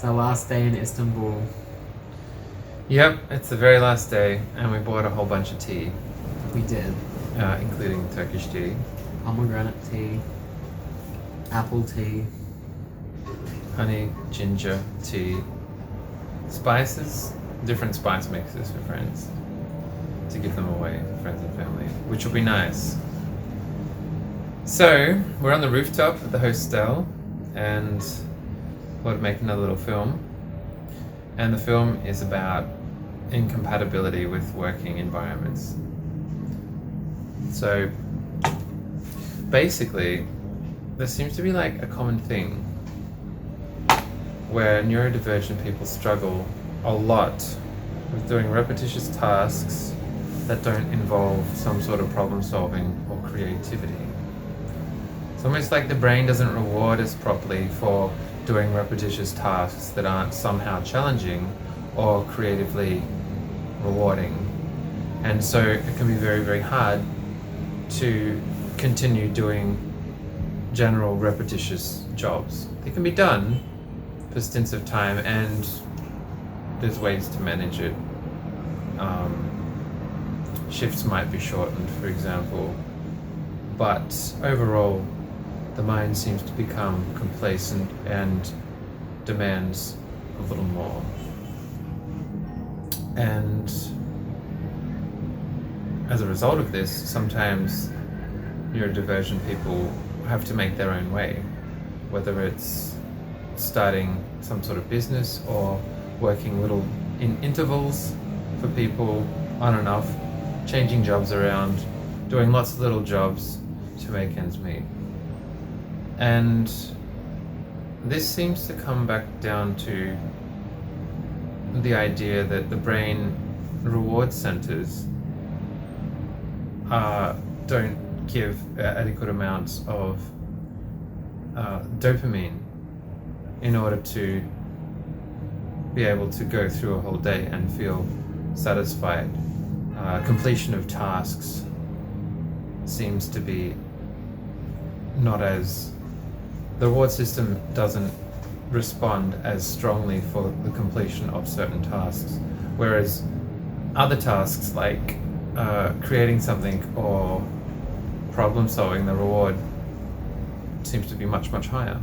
It's our last day in Istanbul. Yep, it's the very last day, and we bought a whole bunch of tea, We did. including Turkish tea, Pomegranate tea, apple tea. honey, ginger tea, spices, different spice mixes for friends, to give them away to friends and family, which will be nice. So, we're on the rooftop at the hostel, and we're making a little film. And the film is about incompatibility with working environments. So, basically, there seems to be like a common thing where neurodivergent people struggle a lot with doing repetitious tasks that don't involve some sort of problem solving or creativity. It's almost like the brain doesn't reward us properly for doing repetitious tasks that aren't somehow challenging or creatively rewarding. And so it can be very, very hard to continue doing general repetitious jobs. They can be done for stints of time, and there's ways to manage it. Shifts might be shortened, for example, but overall the mind seems to become complacent and demands a little more. And as a result of this, sometimes neurodivergent people have to make their own way, whether it's starting some sort of business or working little in intervals for people on and off, changing jobs around, doing lots of little jobs to make ends meet. And this seems to come back down to the idea that the brain reward centers don't give adequate amounts of dopamine in order to be able to go through a whole day and feel satisfied. Completion of tasks seems to be not as... The reward system doesn't respond as strongly for the completion of certain tasks, whereas other tasks like creating something or problem solving, the reward seems to be much, much higher.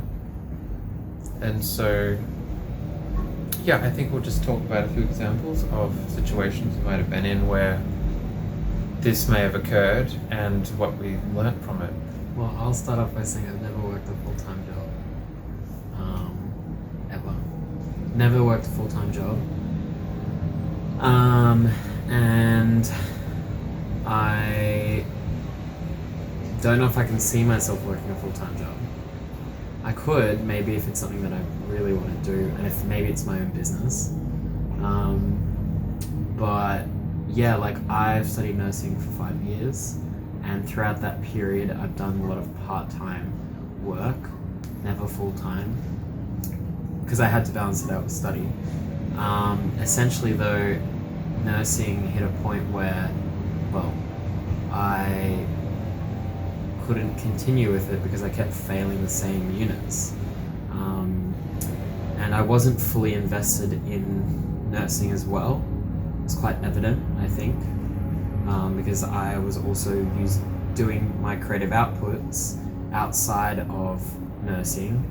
And so, yeah, I think we'll just talk about a few examples of situations we might have been in where this may have occurred and what we learnt from it. Well, I'll start off by saying I've never worked a full-time job. Ever. Never worked a full-time job. And I don't know if I can see myself working a full-time job. I could, maybe, if it's something that I really want to do, and if maybe it's my own business. But yeah, like I've studied nursing for 5 years, and throughout that period I've done a lot of part-time work, never full-time, because I had to balance it out with study. Essentially though, nursing hit a point where, well, I couldn't continue with it because I kept failing the same units. And I wasn't fully invested in nursing as well. It's quite evident, I think, because I was also doing my creative outputs outside of nursing,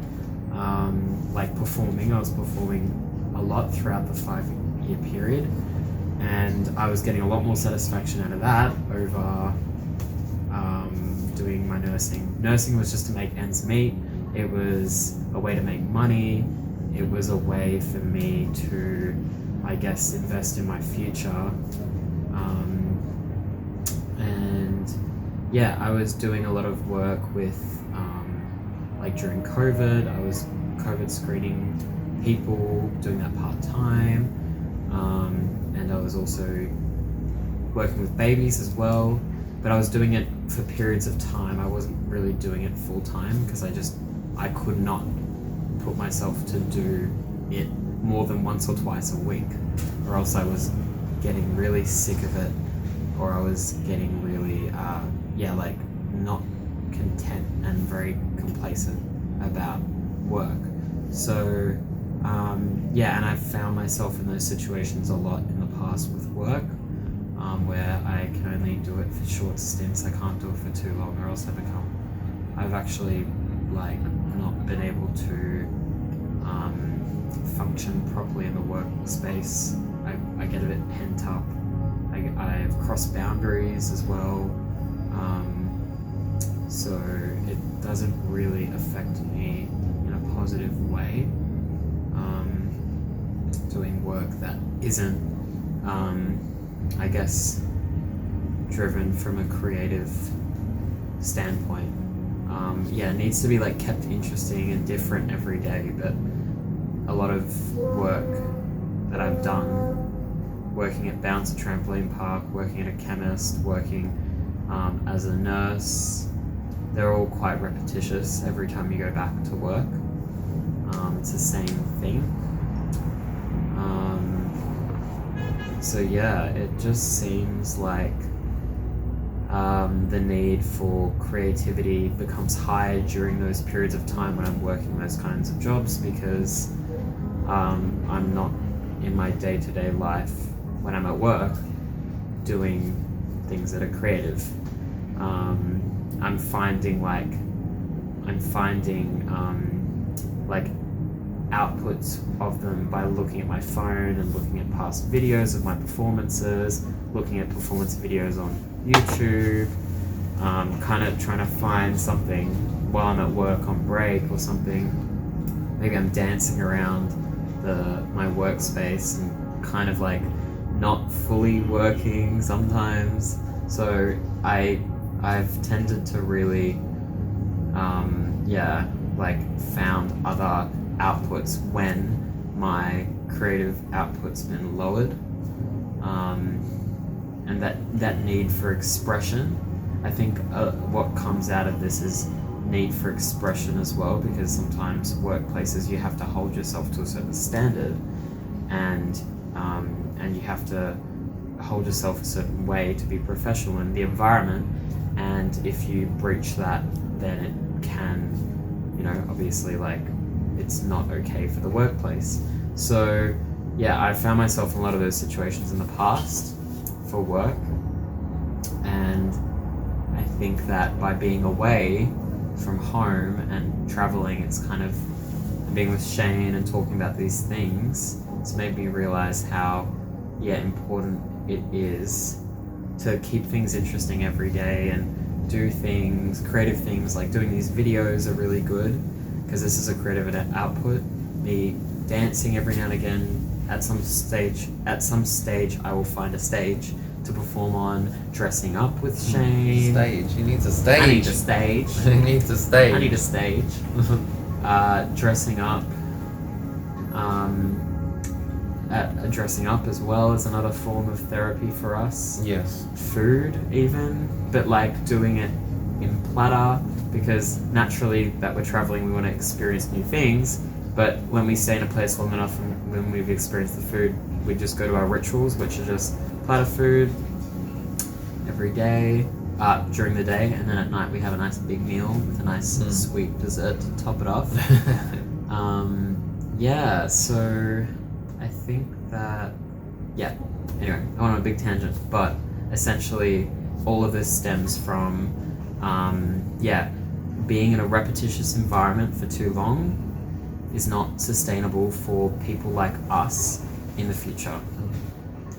like performing. I was performing a lot throughout the 5-year period, and I was getting a lot more satisfaction out of that over doing my nursing. Nursing was just to make ends meet. It was a way to make money. It was a way for me to, I guess, invest in my future. And yeah, I was doing a lot of work with, like during COVID, I was COVID screening people, doing that part-time. And I was also working with babies as well. But I was doing it for periods of time. I wasn't really doing it full time because I could not put myself to do it more than once or twice a week, or else I was getting really sick of it, or I was getting really, like not content and very complacent about work. So Yeah, and I've found myself in those situations a lot in the past with work, where I can only do it for short stints. I can't do it for too long, or else I've actually like not been able to function properly in the workspace. I get a bit pent up. I've crossed boundaries as well, so it doesn't really affect me in a positive way. Doing work that isn't, I guess, driven from a creative standpoint. Yeah, it needs to be like kept interesting and different every day, but a lot of work that I've done, working at Bouncer Trampoline Park, working at a chemist, working as a nurse, they're all quite repetitious every time you go back to work. It's the same thing. So yeah, it just seems like the need for creativity becomes high during those periods of time when I'm working those kinds of jobs, because I'm not in my day-to-day life when I'm at work doing things that are creative. I'm finding outputs of them by looking at my phone and looking at past videos of my performances, looking at performance videos on YouTube, kind of trying to find something while I'm at work on break or something. Maybe I'm dancing around my workspace and kind of like not fully working sometimes. So I've tended to really found other outputs when my creative output's been lowered, and that need for expression. I think what comes out of this is need for expression as well, because sometimes workplaces you have to hold yourself to a certain standard, and you have to hold yourself a certain way to be professional in the environment, and if you breach that, then it can, obviously, like, it's not okay for the workplace. So yeah, I found myself in a lot of those situations in the past for work, and I think that by being away from home and traveling, it's kind of being with Shane and talking about these things, it's made me realize how important it is to keep things interesting every day and do things, creative things. Like doing these videos are really good because this is a creative output. Me dancing every now and again, at some stage I will find a stage to perform on, dressing up with Shane. Stage. He needs a stage. I need a stage. He needs a stage. I need a stage. Dressing up. Dressing up as well is another form of therapy for us. Yes. Food even, but like doing it in platter, because naturally that we're traveling, we want to experience new things, but when we stay in a place long enough and when we've experienced the food, we just go to our rituals, which are just platter food every day, during the day, and then at night we have a nice big meal with a nice sweet dessert to top it off. Yeah, so I think that, anyway, I went on a big tangent, but essentially all of this stems from, being in a repetitious environment for too long is not sustainable for people like us in the future,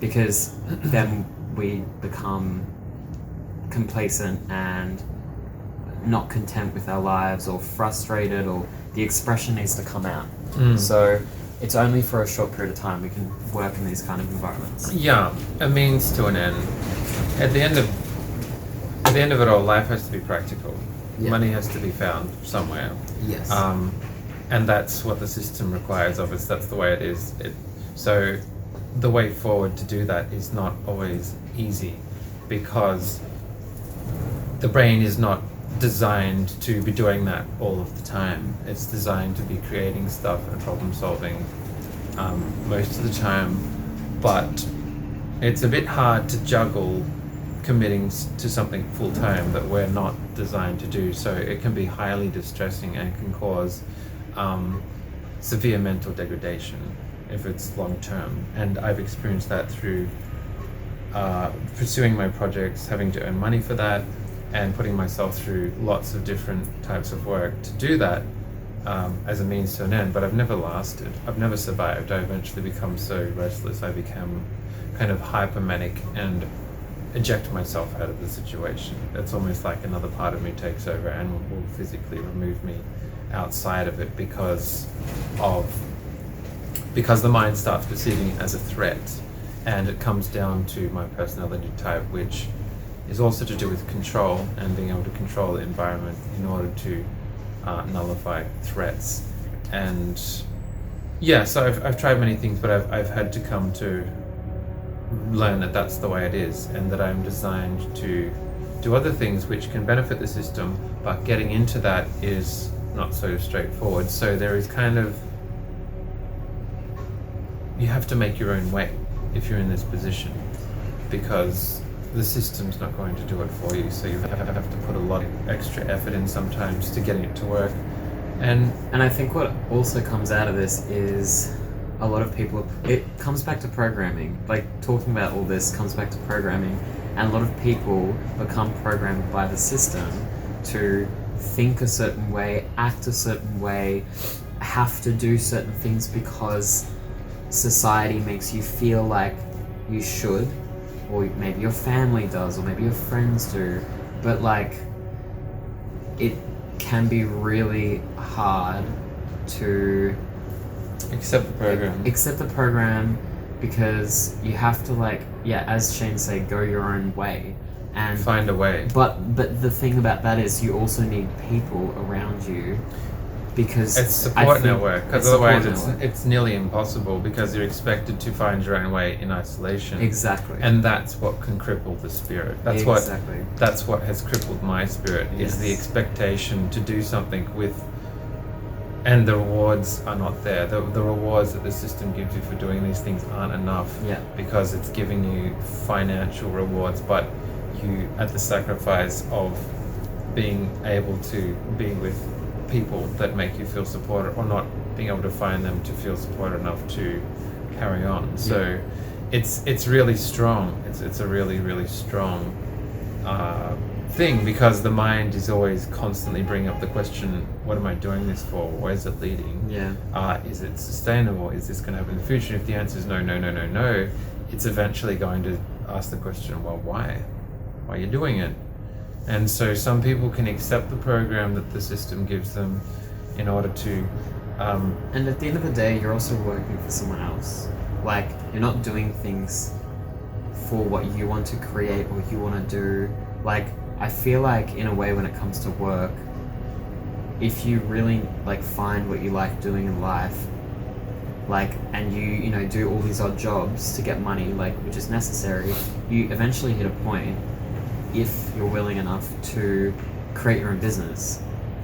because then we become complacent and not content with our lives, or frustrated, or the expression needs to come out. So it's only for a short period of time we can work in these kind of environments. Yeah, a means to an end. At the end of it all, life has to be practical. Yeah. Money has to be found somewhere. Yes. And that's what the system requires of us. That's the way it is. So the way forward to do that is not always easy, because the brain is not designed to be doing that all of the time. It's designed to be creating stuff and problem solving most of the time, but it's a bit hard to juggle committing to something full time that we're not designed to do. So it can be highly distressing and can cause severe mental degradation if it's long term. And I've experienced that through pursuing my projects, having to earn money for that, and putting myself through lots of different types of work to do that as a means to an end. But I've never lasted. I've never survived. I eventually become so restless. I become kind of hypermanic and eject myself out of the situation. It's almost like another part of me takes over and will physically remove me outside of it because the mind starts perceiving it as a threat. And it comes down to my personality type, which is also to do with control and being able to control the environment in order to nullify threats. And yeah, so I've tried many things, but I've had to come to learn that that's the way it is, and that I'm designed to do other things which can benefit the system, but getting into that is not so straightforward. So there is kind of, you have to make your own way if you're in this position, because the system's not going to do it for you. So you have to put a lot of extra effort in sometimes to getting it to work. And I think what also comes out of this is a lot of people, it comes back to programming. Like, talking about all this comes back to programming, and a lot of people become programmed by the system to think a certain way, act a certain way, have to do certain things because society makes you feel like you should, or maybe your family does, or maybe your friends do. But like, it can be really hard to accept the program. Because you have to, like, yeah, as Shane said, go your own way and find a way. But the thing about that is you also need people around you, because it's support network, because otherwise it's nearly impossible, because you're expected to find your own way in isolation. Exactly. And that's what can cripple the spirit. That's what has crippled my spirit, is the expectation to do something with, and the rewards are not there. The rewards that the system gives you for doing these things aren't enough, because it's giving you financial rewards, but you at the sacrifice of being able to be with people that make you feel supported, or not being able to find them to feel supported enough to carry on. So it's really strong. It's a really, really strong thing, because the mind is always constantly bringing up the question, what am I doing this for? Where is it leading? Is it sustainable? Is this going to happen in the future? If the answer is no, it's eventually going to ask the question, well, why? Why are you doing it? And so some people can accept the program that the system gives them in order to and at the end of the day, you're also working for someone else. Like, you're not doing things for what you want to create or you want to do. Like, I feel like, in a way, when it comes to work, if you really, like, find what you like doing in life, like, and you know, do all these odd jobs to get money, like, which is necessary, you eventually hit a point, if you're willing enough, to create your own business.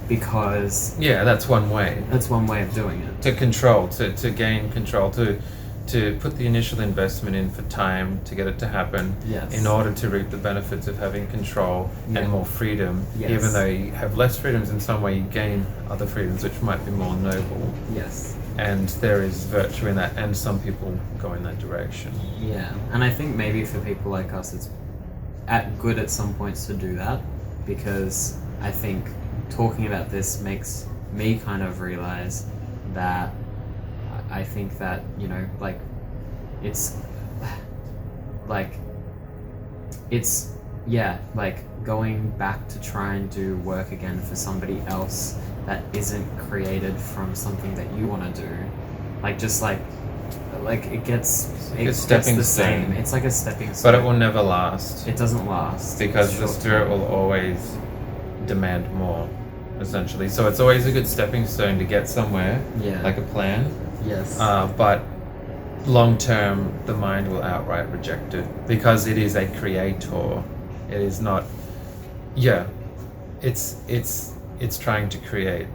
Because that's one way. That's one way of doing it. To control, to gain control, to put the initial investment in for time to get it to happen, in order to reap the benefits of having control and more freedom. Even though you have less freedoms, in some way you gain other freedoms which might be more noble. And there is virtue in that, and some people go in that direction. And I think maybe for people like us, it's good at some points to do that, because I think talking about this makes me kind of realize that I think that, you know, like, it's like going back to try and do work again for somebody else that isn't created from something that you want to do, like, just like it gets the same. It's like a stepping stone, but it will never last. It doesn't last, because the spirit will always demand more, essentially. So it's always a good stepping stone to get somewhere, like a plan. But long term, the mind will outright reject it, because it is a creator. It is not. It's trying to create.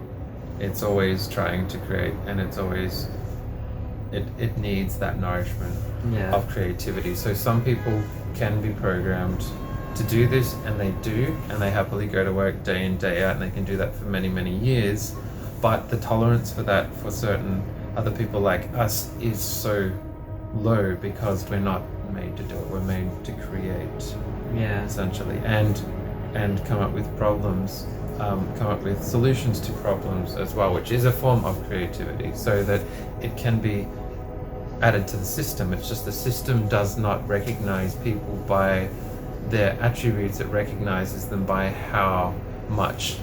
It's always trying to create, and it's always. It needs that nourishment of creativity. So some people can be programmed to do this, and they do, and they happily go to work day in, day out, and they can do that for many, many years. but the tolerance for that for certain other people like us is so low because we're not made to do it. We're made to create, Yeah. essentially, and come up with problems, come up with solutions to problems as well, which is a form of creativity, so that it can be added to the system. It's just the system does not recognize people by their attributes, it recognizes them by how much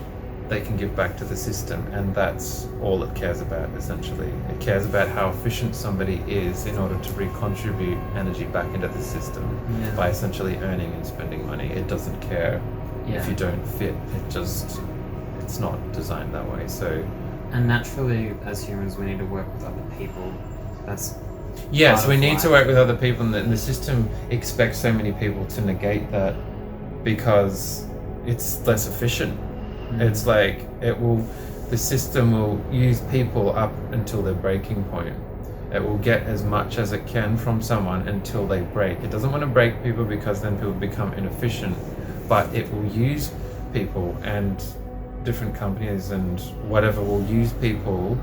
they can give back to the system, and that's all it cares about, essentially. It cares about how efficient somebody is in order to recontribute energy back into the system by essentially earning and spending money. It doesn't care if you don't fit. It's not designed that way. So, and naturally, as humans, we need to work with other people. That's yes, we need to work with other people, and the system expects so many people to negate that because it's less efficient. It's like the system will use people up until their breaking point. It will get as much as it can from someone until they break. It doesn't want to break people because then people become inefficient, but it will use people, and different companies and whatever will use people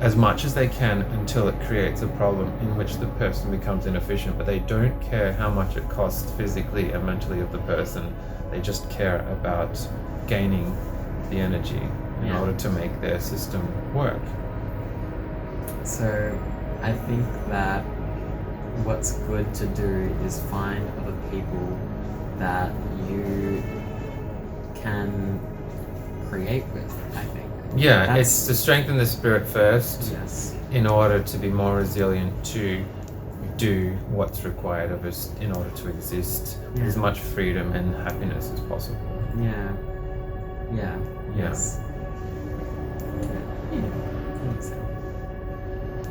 as much as they can until it creates a problem in which the person becomes inefficient. But they don't care how much it costs physically and mentally of the person. They just care about gaining the energy in order to make their system work. So I think that what's good to do is find other people that you can create with, I think. Yeah, it's to strengthen the spirit first, yes, in order to be more resilient to do what's required of us in order to exist with as much freedom and happiness as possible. Yes.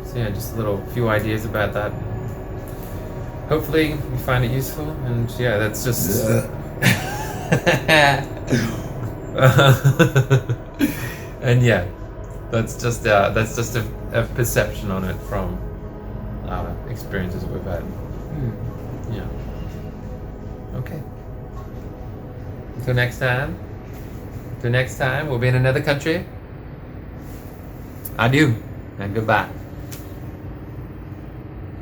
So yeah, just a few ideas about that. Hopefully you find it useful, and yeah, that's just and yeah, that's just a perception on it from experiences that we've had. Yeah. Okay. Until next time, we'll be in another country. Adieu and goodbye.